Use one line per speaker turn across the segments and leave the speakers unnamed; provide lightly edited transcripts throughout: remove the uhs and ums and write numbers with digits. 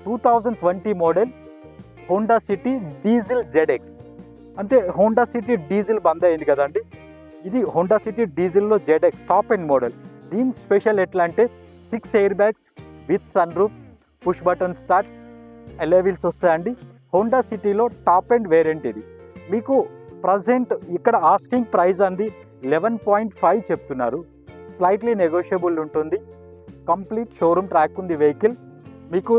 2020 model Honda City diesel ZX. అంటే Honda City diesel బంద్ అయింది కదండి, ఇది హోండా సిటీ డీజిల్లో ZX టాప్ ఎండ్ మోడల్. దీని స్పెషల్ ఎట్లా అంటే 6 air bags with sun roof, push button start, alloy wheels వస్తాయండి. హోండా సిటీలో టాప్ ఎండ్ వేరియంట్ ఇది. మీకు ప్రజెంట్ ఇక్కడ ఆస్కింగ్ ప్రైస్ అంది 11.5 చెప్తున్నారు. స్లైట్లీ నెగోషియబుల్ ఉంటుంది. కంప్లీట్ షోరూమ్ ట్రాక్ ఉంది వెహికల్. మీకు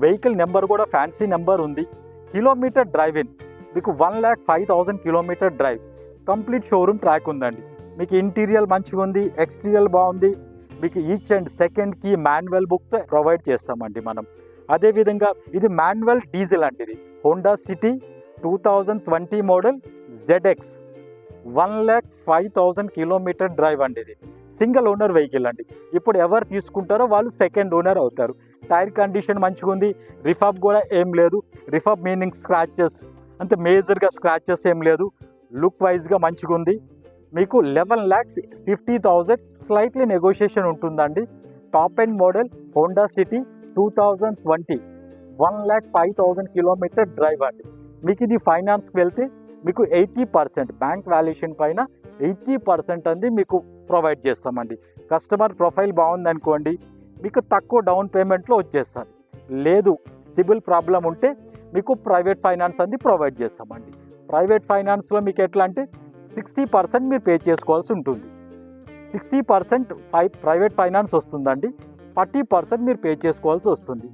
వెహికల్ నెంబర్ కూడా ఫ్యాన్సీ నెంబర్ ఉంది. కిలోమీటర్ డ్రైవ్ ఇన్ మీకు 1,05,000 kilometre drive. Complete showroom track ఉందండి. మీకు ఇంటీరియర్ మంచిగా ఉంది, ఎక్స్టీరియర్ బాగుంది. మీకు ఈచ్ అండ్ సెకండ్కి మాన్యువల్ బుక్ ప్రొవైడ్ చేస్తామండి మనం. అదేవిధంగా ఇది మాన్యువల్ డీజిల్ అండి. ఇది Honda City 2020 model ZX 1,05,000 kilometre drive అండి. ఇది సింగిల్ ఓనర్ వెహికల్ అండి. ఇప్పుడు ఎవరు తీసుకుంటారో వాళ్ళు సెకండ్ ఓనర్ అవుతారు. టైర్ కండిషన్ మంచిగా ఉంది. రిఫాబ్ కూడా ఏం లేదు. రిఫాబ్ మీనింగ్ స్క్రాచెస్ అంటే మేజర్గా స్క్రాచెస్ ఏం లేదు. లుక్ వైజ్గా మంచిగా ఉంది. మీకు 11,50,000 స్లైట్లీ నెగోషియేషన్ ఉంటుందండి. Top end model Honda City 2020 1,05,000 kilometre drive అండి. మీకు ఇది ఫైనాన్స్కి వెళ్తే మీకు 80% బ్యాంక్ వాల్యుయేషన్ పైన 80% అంది మీకు ప్రొవైడ్ చేస్తామండి. కస్టమర్ ప్రొఫైల్ బాగుందనుకోండి, మీకు తక్కువ డౌన్ పేమెంట్లో వచ్చేస్తుంది. లేదు సిబిల్ ప్రాబ్లం ఉంటే మీకు ప్రైవేట్ ఫైనాన్స్ అంది ప్రొవైడ్ చేస్తామండి. ప్రైవేట్ ఫైనాన్స్లో మీకు ఎట్లా అంటే 60% మీరు పే చేసుకోవాల్సి ఉంటుంది. 60% ప్రైవేట్ ఫైనాన్స్ వస్తుందండి. 40% మీరు పే చేసుకోవాల్సి వస్తుంది.